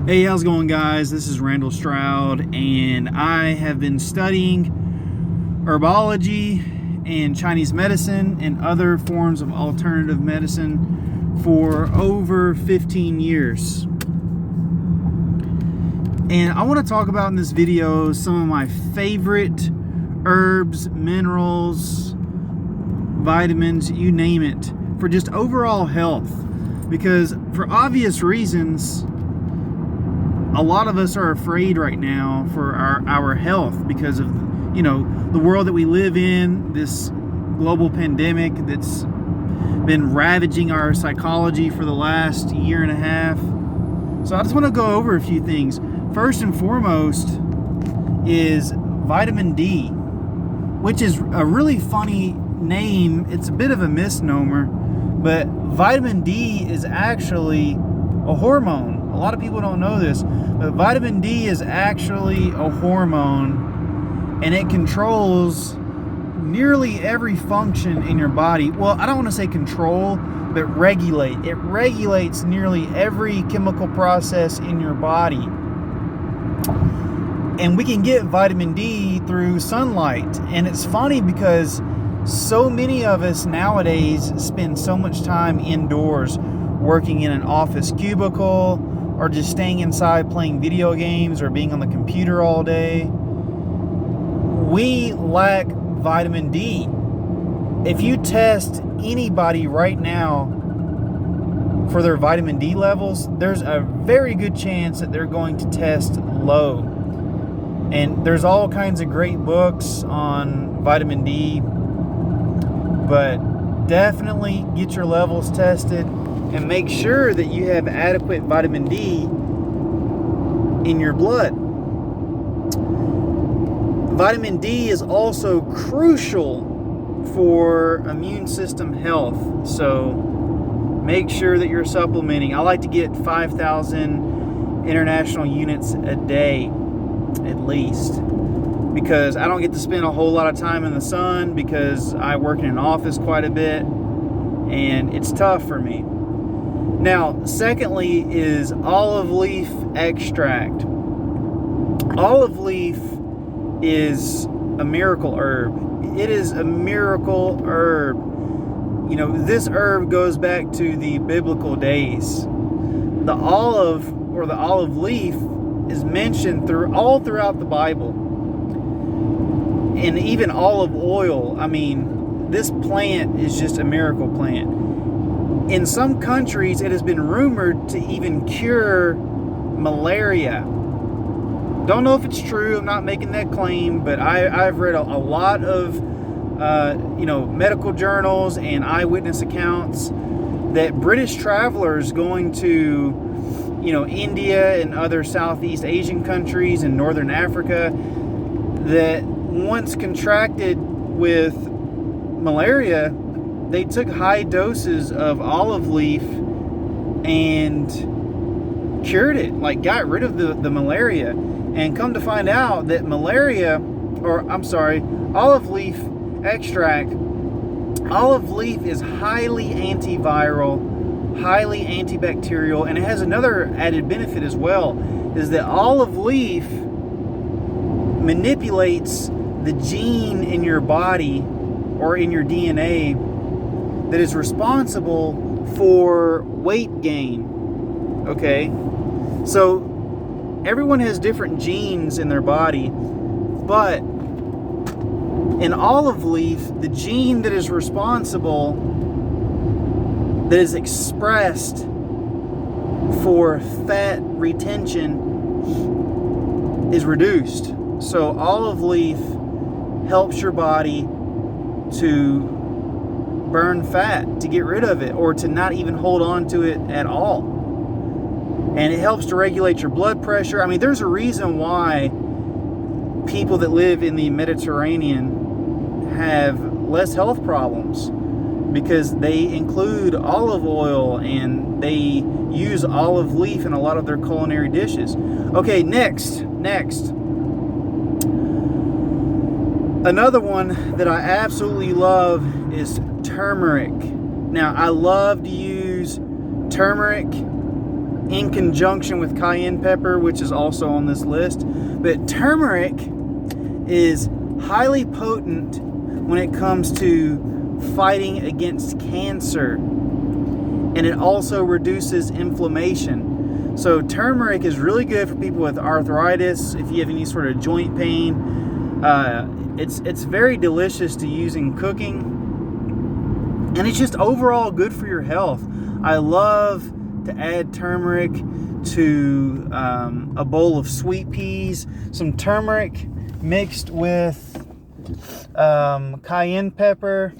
Hey, how's it going, guys? This is Randall Stroud, and I have been studying herbology and Chinese medicine and other forms of alternative medicine for over 15 years. And I want to talk about in this video some of my favorite herbs, minerals, vitamins, you name it, for just overall health. Because for obvious reasons, a lot of us are afraid right now for our health because of, the world that we live in, this global pandemic that's been ravaging our psychology for the last year and a half. So I just want to go over a few things. First and foremost is vitamin D, which is a really funny name. It's a bit of a misnomer, but vitamin D is actually a hormone. A lot of people don't know this, but vitamin D is actually a hormone, and it controls nearly every function in your body. Well, I don't want to say control, but regulate. It regulates nearly every chemical process in your body. And we can get vitamin D through sunlight. And it's funny because so many of us nowadays spend so much time indoors, working in an office cubicle, or just staying inside playing video games or being on the computer all day. We lack vitamin D. If you test anybody right now for their vitamin D levels, there's a very good chance that they're going to test low. And there's all kinds of great books on vitamin D, but definitely get your levels tested and make sure that you have adequate vitamin D in your blood. Vitamin D is also crucial for immune system health, so make sure that you're supplementing. I like to get 5,000 international units a day at least, because I don't get to spend a whole lot of time in the sun because I work in an office quite a bit and it's tough for me. Now, secondly is olive leaf extract. Olive leaf is a miracle herb. It is a miracle herb. This herb goes back to the biblical days. The olive or the olive leaf is mentioned all throughout the Bible. And even olive oil. This plant is just a miracle plant. In some countries, it has been rumored to even cure malaria. Don't know if it's true. I'm not making that claim, but I've read a lot of medical journals and eyewitness accounts that British travelers going to India and other Southeast Asian countries and Northern Africa that once contracted with malaria, they took high doses of olive leaf and cured it, got rid of the malaria. And come to find out that olive leaf extract, olive leaf is highly antiviral, highly antibacterial, and it has another added benefit as well, is that olive leaf manipulates the gene in your body or in your DNA that is responsible for weight gain. Okay? So everyone has different genes in their body, but in olive leaf, the gene that is responsible, that is expressed for fat retention, is reduced. So olive leaf helps your body to burn fat, to get rid of it, or to not even hold on to it at all. And it helps to regulate your blood pressure. There's a reason why people that live in the Mediterranean have less health problems, because they include olive oil and they use olive leaf in a lot of their culinary dishes. Okay, next. Another one that I absolutely love is turmeric. Now, I love to use turmeric in conjunction with cayenne pepper, which is also on this list. But turmeric is highly potent when it comes to fighting against cancer, and it also reduces inflammation. So turmeric is really good for people with arthritis, if you have any sort of joint pain. It's very delicious to use in cooking, and it's just overall good for your health. I love to add turmeric to a bowl of sweet peas. Some turmeric mixed with cayenne pepper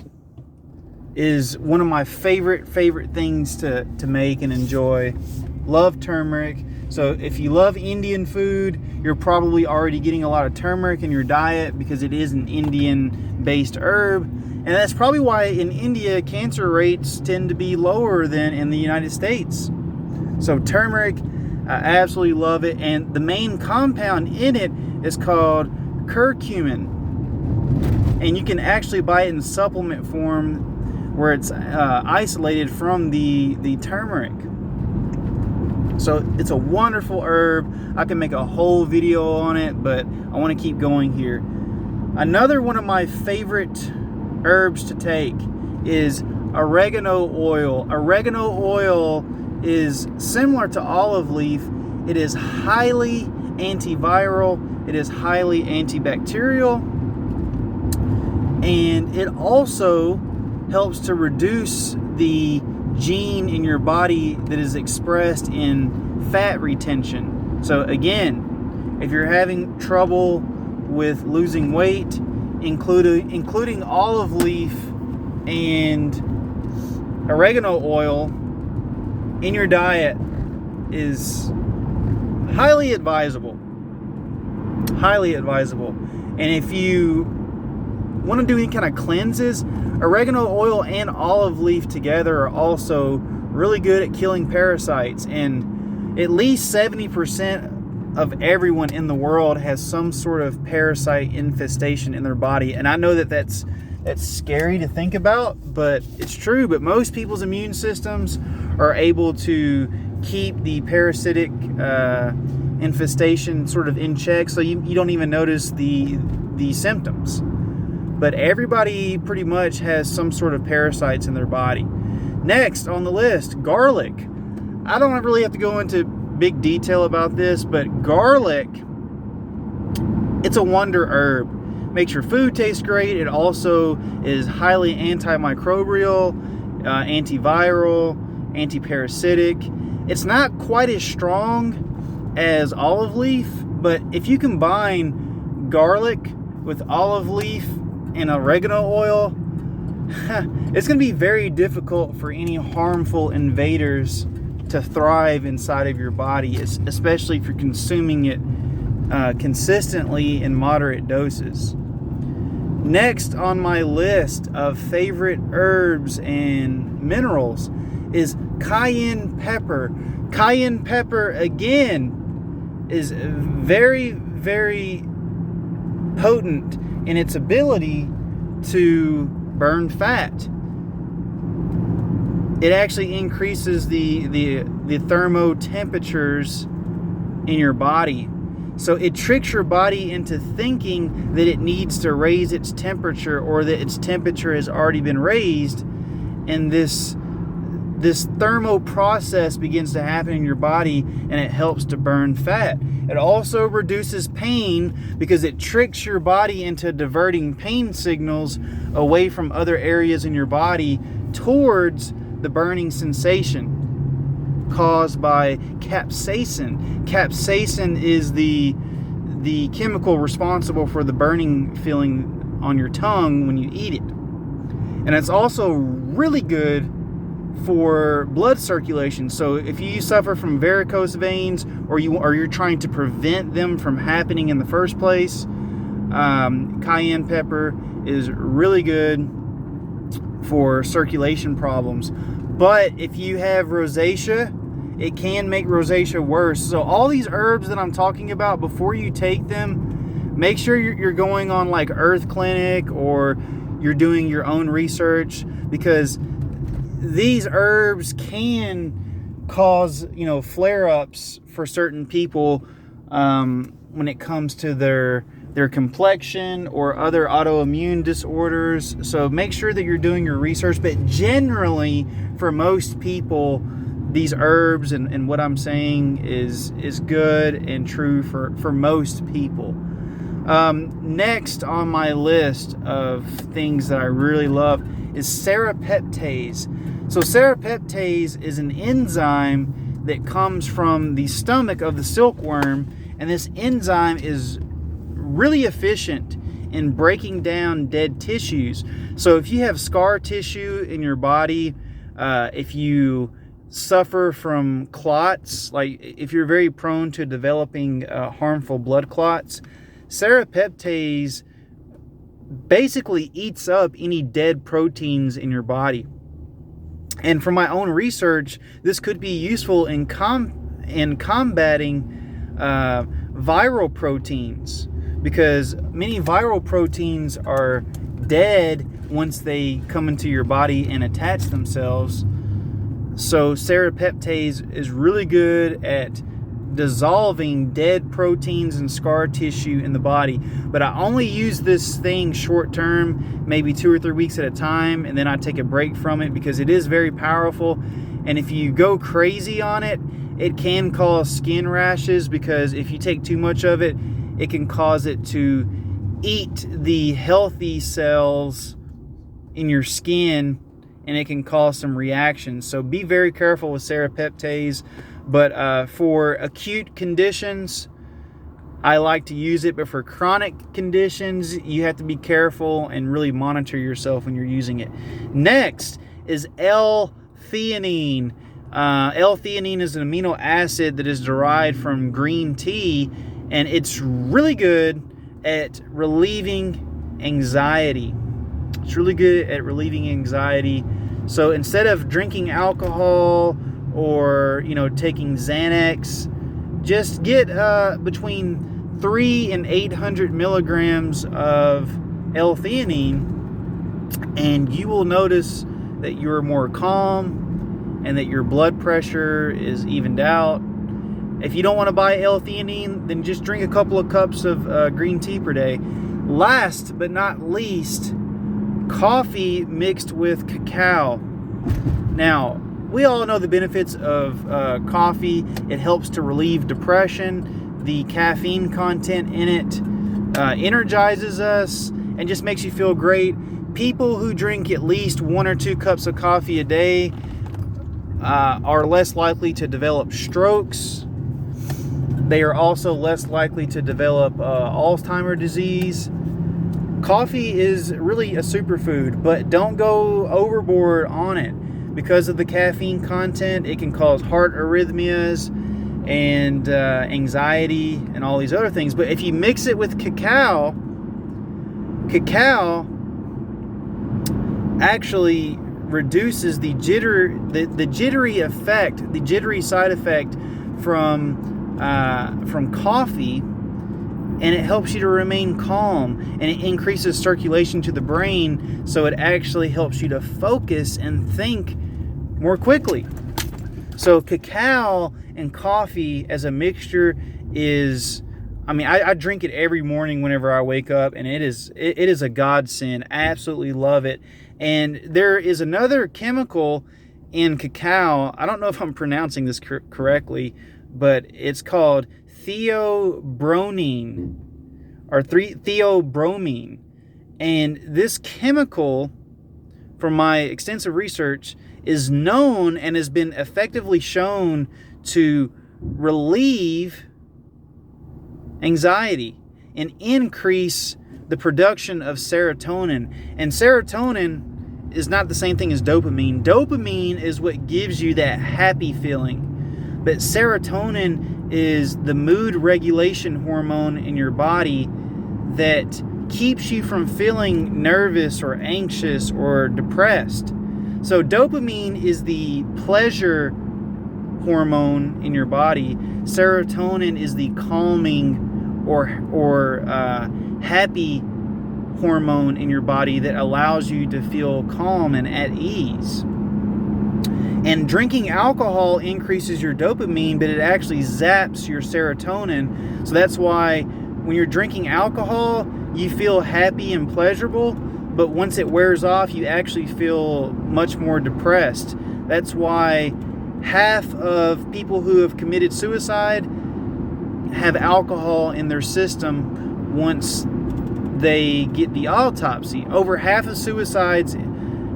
is one of my favorite things to make and enjoy. Love turmeric. So if you love Indian food, you're probably already getting a lot of turmeric in your diet because it is an Indian based herb. And that's probably why in India cancer rates tend to be lower than in the United States. So turmeric, I absolutely love it. And the main compound in it is called curcumin. And you can actually buy it in supplement form where it's isolated from the turmeric. So it's a wonderful herb. I can make a whole video on it, but I want to keep going here. Another one of my favorite herbs to take is oregano oil. Oregano oil is similar to olive leaf. It is highly antiviral. It is highly antibacterial. And it also helps to reduce the gene in your body that is expressed in fat retention. So again, if you're having trouble with losing weight, including olive leaf and oregano oil in your diet is highly advisable. Highly advisable. And if you want to do any kind of cleanses, oregano oil and olive leaf together are also really good at killing parasites. And at least 70% of everyone in the world has some sort of parasite infestation in their body. And I know that that's scary to think about, but it's true. But most people's immune systems are able to keep the parasitic infestation sort of in check, so you don't even notice the symptoms. But everybody pretty much has some sort of parasites in their body. Next on the list, garlic. I don't really have to go into big detail about this, but garlic, it's a wonder herb. Makes your food taste great. It also is highly antimicrobial, antiviral, antiparasitic. It's not quite as strong as olive leaf, but if you combine garlic with olive leaf and oregano oil, it's going to be very difficult for any harmful invaders to thrive inside of your body, especially if you're consuming it consistently in moderate doses. Next on my list of favorite herbs and minerals is cayenne pepper. Cayenne pepper, again, is very, very potent in its ability to burn fat. It actually increases the thermo temperatures in your body. So it tricks your body into thinking that it needs to raise its temperature, or that its temperature has already been raised, and this thermo process begins to happen in your body, and it helps to burn fat. It also reduces pain because it tricks your body into diverting pain signals away from other areas in your body towards the burning sensation caused by capsaicin. Capsaicin is the chemical responsible for the burning feeling on your tongue when you eat it. And it's also really good for blood circulation. So if you suffer from varicose veins, or you're trying to prevent them from happening in the first place, cayenne pepper is really good for circulation problems. But if you have rosacea, it can make rosacea worse. So all these herbs that I'm talking about, before you take them, make sure you're going on like Earth Clinic, or you're doing your own research, because these herbs can cause, flare-ups for certain people when it comes to their complexion or other autoimmune disorders. So make sure that you're doing your research. But generally, for most people, these herbs and what I'm saying is good and true for most people. Next on my list of things that I really love is Serrapeptase. So Serrapeptase is an enzyme that comes from the stomach of the silkworm, and this enzyme is really efficient in breaking down dead tissues. So if you have scar tissue in your body, if you suffer from clots, like if you're very prone to developing harmful blood clots, Serrapeptase basically eats up any dead proteins in your body. And from my own research, this could be useful in combating viral proteins, because many viral proteins are dead once they come into your body and attach themselves. So Serrapeptase is really good at dissolving dead proteins and scar tissue in the body. But I only use this thing short term, maybe 2 or 3 weeks at a time, and then I take a break from it because it is very powerful. And if you go crazy on it, it can cause skin rashes, because if you take too much of it, it can cause it to eat the healthy cells in your skin, and it can cause some reactions. So be very careful with Serrapeptase. But for acute conditions, I like to use it. But for chronic conditions, you have to be careful and really monitor yourself when you're using it. Next is L-Theanine. L-Theanine is an amino acid that is derived from green tea, and it's really good at relieving anxiety. It's really good at relieving anxiety. So instead of drinking alcohol or taking Xanax, just get between 300 and 800 milligrams of L-Theanine, and you will notice that you're more calm and that your blood pressure is evened out. If you don't want to buy L-Theanine, then just drink a couple of cups of green tea per day. Last but not least, coffee mixed with cacao. Now, we all know the benefits of coffee. It helps to relieve depression. The caffeine content in it energizes us and just makes you feel great. People who drink at least 1 or 2 cups of coffee a day are less likely to develop strokes. They are also less likely to develop Alzheimer's disease. Coffee is really a superfood, but don't go overboard on it. Because of the caffeine content, it can cause heart arrhythmias and anxiety and all these other things. But if you mix it with cacao actually reduces the jittery effect, the jittery side effect from coffee, and it helps you to remain calm, and it increases circulation to the brain, so it actually helps you to focus and think more quickly. So cacao and coffee as a mixture is, I drink it every morning whenever I wake up, and it is a godsend. I absolutely love it. And there is another chemical in cacao. I don't know if I'm pronouncing this correctly, but it's called Theobromine or Theobromine. And this chemical, from my extensive research, is known and has been effectively shown to relieve anxiety and increase the production of serotonin. And serotonin is not the same thing as dopamine. Dopamine is what gives you that happy feeling. But serotonin is the mood regulation hormone in your body that keeps you from feeling nervous or anxious or depressed. So dopamine is the pleasure hormone in your body. Serotonin is the calming or happy hormone in your body that allows you to feel calm and at ease. And drinking alcohol increases your dopamine, but it actually zaps your serotonin. So that's why when you're drinking alcohol, you feel happy and pleasurable, but once it wears off, you actually feel much more depressed. That's why half of people who have committed suicide have alcohol in their system once they get the autopsy. Over half of suicides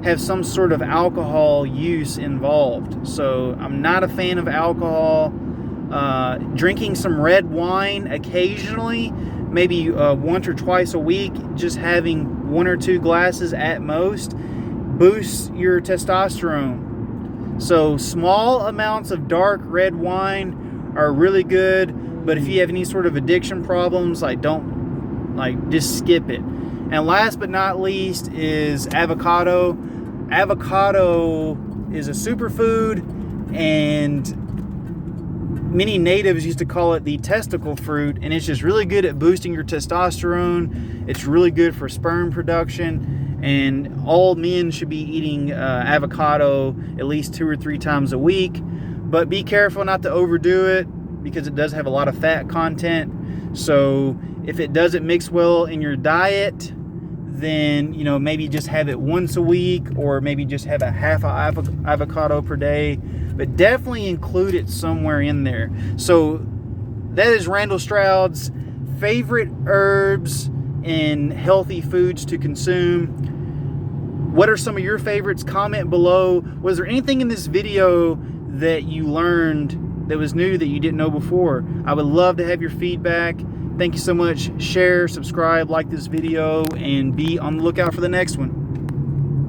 have some sort of alcohol use involved. So I'm not a fan of alcohol. Drinking some red wine occasionally, maybe once or twice a week, just having 1 or 2 glasses at most, boosts your testosterone. So small amounts of dark red wine are really good, but if you have any sort of addiction problems, just skip it. And last but not least is avocado. Avocado is a superfood, and many natives used to call it the testicle fruit, and it's just really good at boosting your testosterone. It's really good for sperm production, and all men should be eating avocado at least 2 or 3 times a week. But be careful not to overdo it, because it does have a lot of fat content. So if it doesn't mix well in your diet, then maybe just have it once a week, or maybe just have a half avocado per day, but definitely include it somewhere in there. So that is Randall Stroud's favorite herbs and healthy foods to consume. What are some of your favorites? Comment below. Was there anything in this video that you learned that was new that you didn't know before? I would love to have your feedback. Thank you so much. Share, subscribe, like this video, and be on the lookout for the next one.